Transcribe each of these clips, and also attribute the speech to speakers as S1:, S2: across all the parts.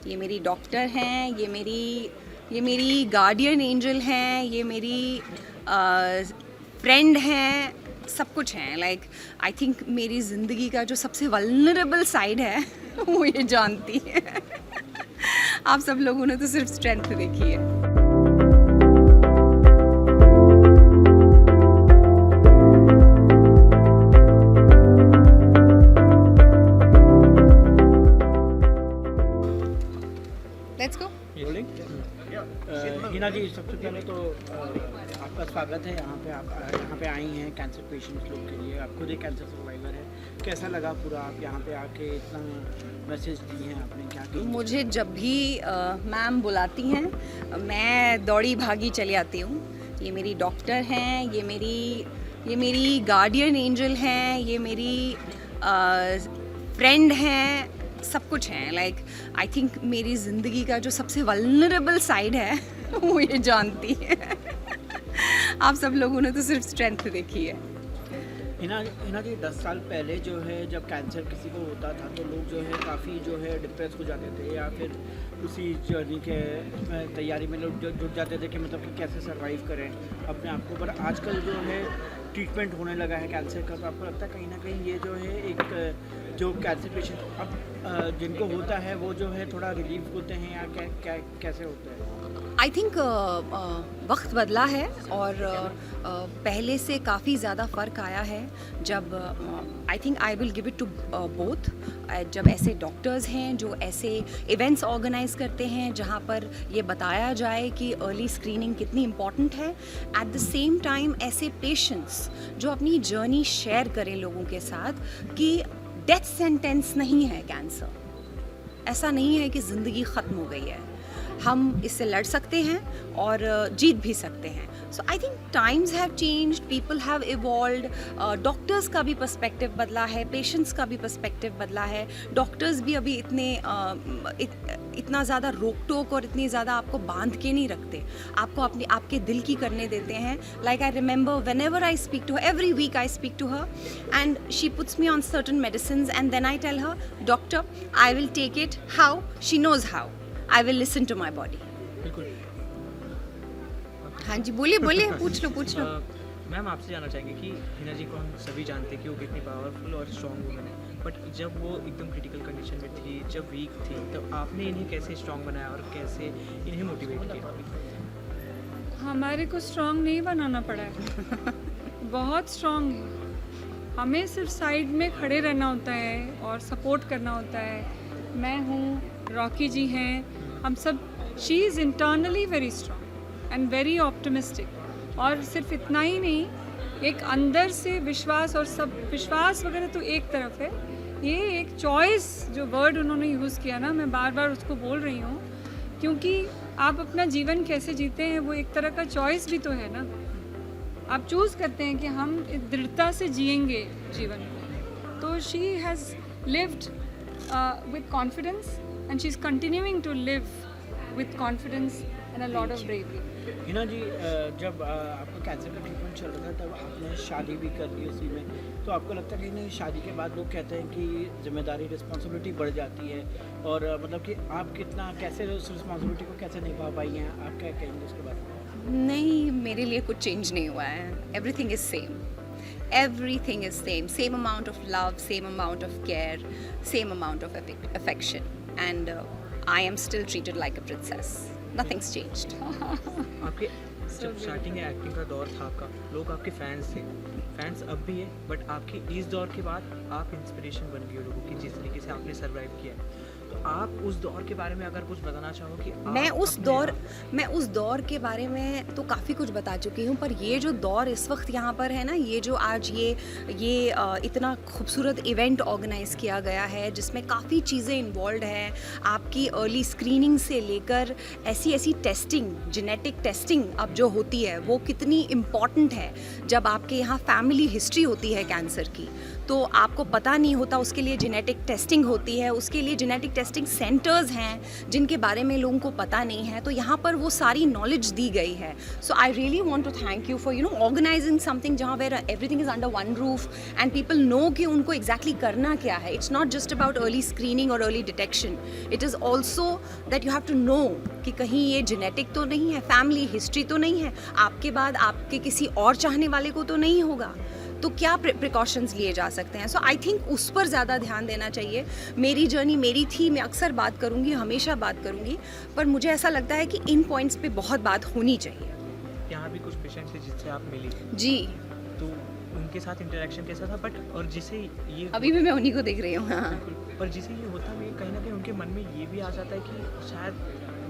S1: ये मेरी डॉक्टर हैं, ये मेरी गार्डियन एंजल हैं, ये मेरी फ्रेंड हैं, सब कुछ हैं। लाइक आई थिंक मेरी ज़िंदगी का जो सबसे वल्नरेबल साइड है वो ये जानती है। आप सब लोगों ने तो सिर्फ स्ट्रेंथ देखी है। Let's go.
S2: हिना जी, सबसे पहले तो आपका स्वागत है यहाँ पे। आप यहाँ पे आई हैं कैंसर पेशेंट्स लोग के लिए। आप खुद एक कैंसर सर्वाइवर है, कैसा लगा पूरा आप यहाँ पे आके इतना मैसेज दिए हैं आपने, क्या किया?
S1: मुझे जब भी मैम बुलाती हैं मैं दौड़ी भागी चली आती हूँ। ये मेरी डॉक्टर हैं, ये मेरी गार्डियन एंजल हैं, ये मेरी फ्रेंड हैं, सब कुछ हैं। लाइक आई थिंक मेरी ज़िंदगी का जो सबसे वल्नरेबल साइड है वो ये जानती है। आप सब लोगों ने तो सिर्फ स्ट्रेंथ देखी है।
S2: हिना जी, 10 साल पहले जो है जब कैंसर किसी को होता था तो लोग जो है काफ़ी जो है डिप्रेस हो जाते थे या फिर उसी जर्नी के तैयारी में लोग जुट जाते थे कि मतलब कि कैसे सरवाइव करें अपने आप को। पर आजकल जो है ट्रीटमेंट होने लगा है कैंसर का, तो आपको लगता है कहीं ना कहीं ये जो है एक जो कैंसर पेशेंट अब जिनको होता है वो जो है थोड़ा रिलीफ होते हैं या कैसे होता है?
S1: आई थिंक वक्त बदला है और पहले से काफ़ी ज़्यादा फ़र्क आया है। जब I think I will give it to both. जब ऐसे डॉक्टर्स हैं जो ऐसे इवेंट्स ऑर्गेनाइज करते हैं जहाँ पर ये बताया जाए कि अर्ली स्क्रीनिंग कितनी इम्पॉर्टेंट है, एट द सेम टाइम ऐसे पेशेंट्स जो अपनी जर्नी शेयर करें लोगों के साथ कि डेथ सेंटेंस नहीं है कैंसर। ऐसा नहीं है कि ज़िंदगी ख़त्म हो गई है, हम इससे लड़ सकते हैं और जीत भी सकते हैं। So I think times have changed, people have evolved, doctors का भी पर्सपेक्टिव बदला है, पेशेंट्स का भी पर्सपेक्टिव बदला है। डॉक्टर्स भी अभी इतना ज़्यादा रोक टोक और इतनी ज़्यादा आपको बांध के नहीं रखते, आपको आपके दिल की करने देते हैं। Like I remember whenever I speak to her, every week I speak to her and she puts me on certain medicine and then I tell her, doctor I will take it how, she knows how, I will listen to my body.
S3: बिल्कुल।
S1: हाँ जी, बोलिए पूछ लो।
S3: Ma'am, आपसे जानना चाहेंगे कि हिना जी को हम सभी जानते हैं कि वो कितनी पावरफुल और स्ट्रॉन्ग वुमेन है, बट जब वो एकदम क्रिटिकल कंडीशन में थी, जब वीक थी, तो आपने इन्हें कैसे स्ट्रॉन्ग बनाया और कैसे इन्हें मोटिवेट किया?
S4: हमारे को स्ट्रॉन्ग नहीं बनाना पड़ा है। बहुत स्ट्रॉन्ग है, हमें सिर्फ साइड में खड़े रहना होता है और सपोर्ट करना होता है। मैं हूँ, रॉकी जी हैं, हम सब। She is internally very strong and very optimistic. और सिर्फ इतना ही नहीं, एक अंदर से विश्वास, और सब विश्वास वगैरह तो एक तरफ है, ये एक चॉइस जो वर्ड उन्होंने यूज़ किया ना, मैं बार बार उसको बोल रही हूँ, क्योंकि आप अपना जीवन कैसे जीते हैं वो एक तरह का चॉइस भी तो है ना। आप चूज़ करते हैं कि हम दृढ़ता से जिएंगे जीवन को। तो she has lived with confidence and she's continuing to live with confidence and a lot of bravery.
S2: Hina ji, जब आपका कैंसर का ट्रीटमेंट चल रहा था तब आपने शादी भी कर ली उसी में, तो आपको लगता है कि नहीं शादी के बाद लोग कहते हैं कि जिम्मेदारी रिस्पॉन्सिबिलिटी बढ़ जाती है और मतलब कि आप कितना कैसे उस रिस्पॉन्सिबिलिटी को कैसे निभा पाई हैं? आप क्या कहेंगे उसके बाद?
S1: नहीं, मेरे लिए कुछ चेंज नहीं हुआ है। Everything is same, everything is same amount of love, same amount of care, same amount of affection, and I am still treated like a princess. Nothing's changed.
S3: आपके जब स्टार्टिंग में एक्टिंग का दौर था आपका, लोग आपके फैंस थे, फैंस अब भी है, बट आपके इस दौर के बाद आप इंस्पिरेशन बन गए लोगों की, जिस तरीके से आपने सर्वाइव किया। तो आप उस दौर के बारे में अगर कुछ बताना चाहो कि
S1: मैं उस दौर के बारे में तो काफ़ी कुछ बता चुकी हूँ, पर ये जो दौर इस वक्त यहाँ पर है ना, ये जो आज ये इतना खूबसूरत इवेंट ऑर्गेनाइज़ किया गया है जिसमें काफ़ी चीज़ें इन्वॉल्व हैं, आपकी अर्ली स्क्रीनिंग से लेकर ऐसी टेस्टिंग, जेनेटिक टेस्टिंग अब जो होती है वो कितनी इम्पॉर्टेंट है। जब आपके यहाँ फैमिली हिस्ट्री होती है कैंसर की, तो आपको पता नहीं होता, उसके लिए जेनेटिक टेस्टिंग होती है, उसके लिए जेनेटिक टेस्टिंग सेंटर्स हैं जिनके बारे में लोगों को पता नहीं है, तो यहाँ पर वो सारी नॉलेज दी गई है. So I really want to thank you for organizing something जहाँ where everything is under one roof and people know कि उनको एग्जैक्टली करना क्या है. It's not just about early screening और early detection, it is also that you have to know कि कहीं ये जेनेटिक तो नहीं है, फैमिली हिस्ट्री तो नहीं है, आपके बाद आपके किसी और चाहने वाले को तो नहीं होगा, तो क्या प्रिकॉशंस लिए जा सकते हैं. सो आई थिंक उस पर ज़्यादा ध्यान देना चाहिए. मेरी जर्नी मेरी थी, मैं अक्सर बात करूँगी, हमेशा बात करूँगी, पर मुझे ऐसा लगता है कि इन पॉइंट्स पे बहुत बात होनी चाहिए.
S3: यहाँ भी कुछ पेशेंट थे जिससे आप मिली,
S1: जी,
S3: तो उनके साथ इंटरेक्शन कैसा था? बट और जिसे ये
S1: अभी भी मैं उन्हीं को देख रही हूँ. हाँ,
S3: बिल्कुल, और जिसे ये होता है कहीं ना कहीं उनके मन में ये भी आ जाता है कि शायद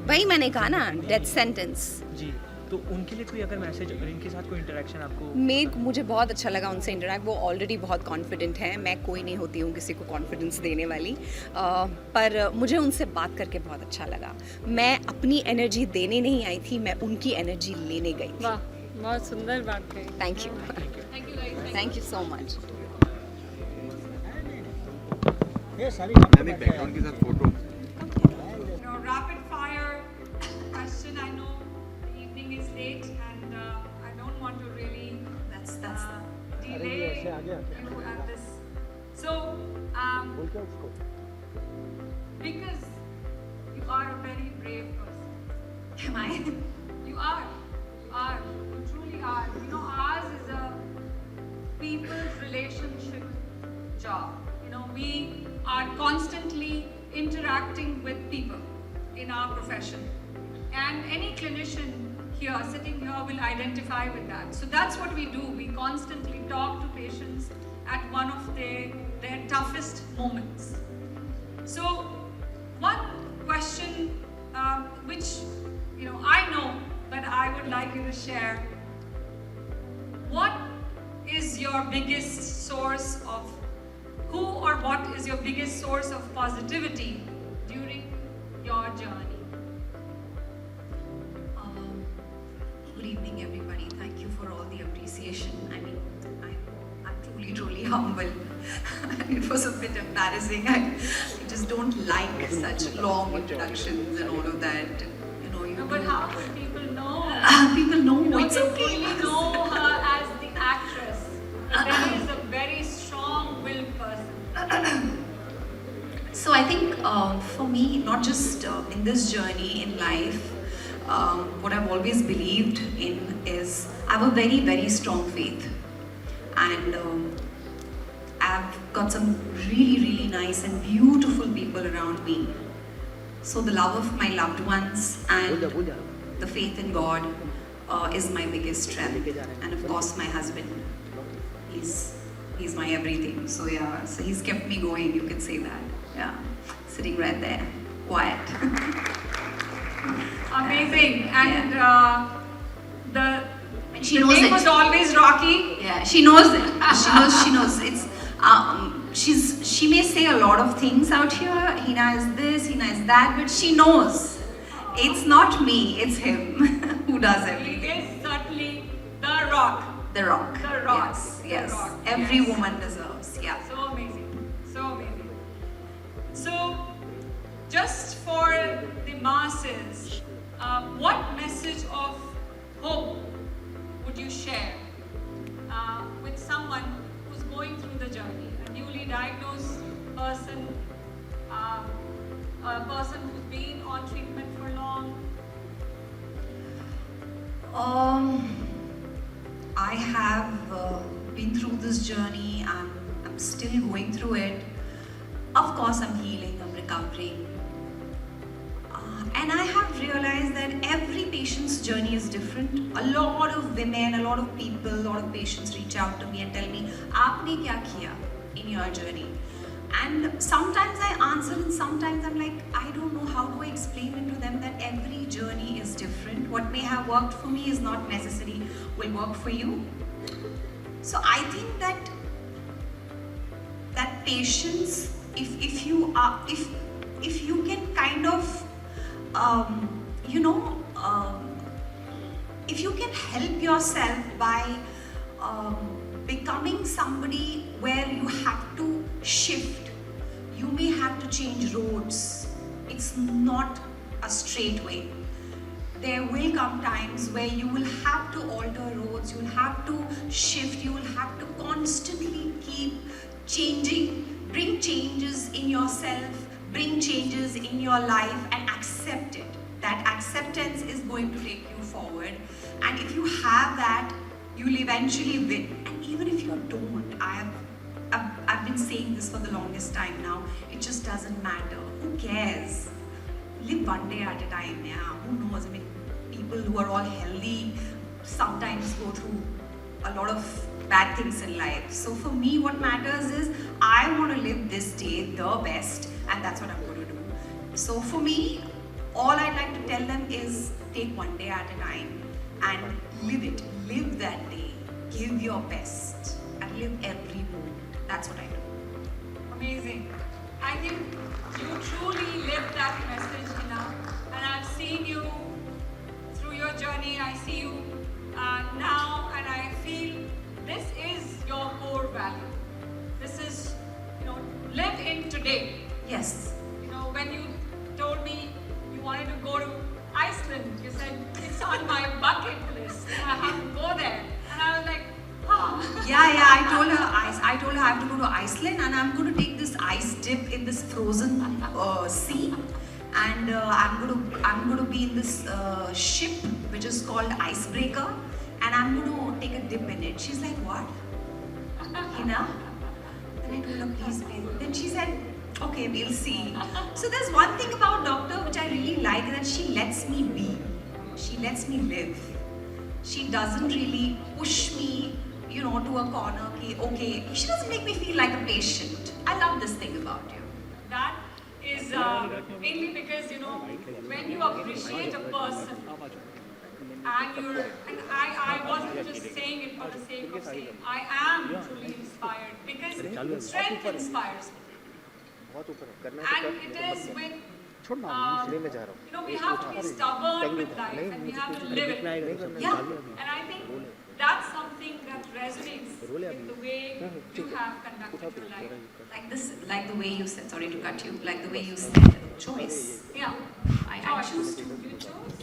S1: वही मैंने कहा ना, डेथ सेंटेंस.
S3: जी, तो उनके लिए कोई अगर मैसेज और इनके साथ कोई इंटरेक्शन आपको?
S1: मुझे बहुत अच्छा लगा उनसे इंटरेक्ट. वो ऑलरेडी बहुत कॉन्फिडेंट हैं, मैं कोई नहीं होती हूँ किसी को कॉन्फिडेंस देने वाली, पर मुझे उनसे बात करके बहुत अच्छा लगा. मैं अपनी एनर्जी देने नहीं आई थी, मैं उनकी एनर्जी लेने गई थी.
S4: वाह, बहुत सुंदर बात कही.
S1: Thank you, thank you so much.
S2: ये सारी
S5: बैकग्राउंड के साथ photo.
S4: Rapid fire question. I know the evening is late and I don't want to really
S1: That's
S4: delay
S2: ऐसे आगे आते
S4: you at this. So,
S2: बोल के उसको
S4: because you are a very brave person.
S1: Am I?
S4: You are. You truly are. Ours is a people's relationship job. We are constantly interacting with people in our profession. And any clinician here, sitting here, will identify with that. So that's what we do. We constantly talk to patients at one of their toughest moments. So one question which I know, but I would like you to share. What is your biggest source of what is your biggest source of positivity during your journey?
S6: Good evening, everybody. Thank you for all the appreciation. I mean, I'm truly, truly humble. It was a bit embarrassing. I just don't like such long introductions and all of that.
S4: No, but how would people know?
S6: People know
S4: They
S6: it's okay.
S4: only know her as the actress. But then is a very strong-willed person.
S6: So I think for me, not just in this journey in life, what I've always believed in is I have a very, very strong faith. And I've got some really, really nice and beautiful people around me. So the love of my loved ones and the faith in God is my biggest strength. And of course my husband, he's my everything. So yeah, so he's kept me going, you can say that. Yeah, sitting right there, quiet.
S4: Amazing. And
S6: She
S4: the
S6: knows
S4: name
S6: it.
S4: was always Rocky.
S6: Yeah, she knows it. She knows. It's she may say a lot of things out here. Hina is this, Hina is that, but she knows. It's not me, it's him who does
S4: He
S6: everything.
S4: is certainly the Rock.
S6: The Rock.
S4: The Rock.
S6: Yes,
S4: The
S6: yes.
S4: Rock.
S6: Every
S4: Yes.
S6: woman deserves. Yeah.
S4: So amazing. So amazing. So, just for the masses, what message of hope would you share with someone who's going through the journey? A newly diagnosed person, a person who's been on treatment for long.
S6: I have been through this journey. I'm still going through it. Of course, I'm healing. I'm recovering. And I have realized that every patient's journey is different. A lot of women, a lot of people, a lot of patients reach out to me and tell me, "Aapne kya kiya in your journey?" And sometimes I answer, and sometimes I'm like, I don't know how to explain it to them that every journey is different. What may have worked for me is not necessarily will work for you. So I think that patience, if you can kind of if you can help yourself by becoming somebody where you have to shift, you may have to change roads, It's not a straight way. There will come times where you will have to alter roads, you will have to shift, you will have to constantly keep changing, bring changes in yourself, bring changes in your life and accept it. That acceptance is going to take you forward. And if you have that, you'll eventually win. And even if you don't, I've been saying this for the longest time now, it just doesn't matter. Who cares? Live one day at a time, yeah. Who knows? I mean, people who are all healthy sometimes go through a lot of bad things in life. So for me, what matters is I want to live this day the best, and that's what I'm going to do. So for me, all I'd like to tell them is take one day at a time and live it. Live that day. Give your best and live every moment. That's what I do.
S4: Amazing. I think you truly live that message enough. And I've seen you through your journey. I see you now, and I feel this is your core value. This is, live in today.
S6: Yes.
S4: When you told me you wanted to go to Iceland, you said it's on my bucket list. I have to go there. And I was like,
S6: Yeah. I told her I have to go to Iceland and I'm going to take this ice dip in this frozen sea, and I'm going to be in this ship which is called Icebreaker, and I'm going to take a dip in it. She's like, what? Hina? Then I told her, please. Then she said, okay, we'll see. So there's one thing about Doctor which I really like, that she lets me be. She lets me live. She doesn't really push me, to a corner. Okay. She doesn't make me feel like a patient. I love this thing about you.
S4: that is mainly because, when you appreciate a person, and I wasn't just saying it for the sake of saying, I am truly inspired because strength inspires me. And it is when we have to be stubborn with life and we have to live it.
S6: Yeah.
S4: And I think that's something that resonates with the way you have conducted your life.
S6: Like the way you said, sorry to cut you, like the way you said, choice.
S4: Yeah.
S6: I choose to.
S4: You chose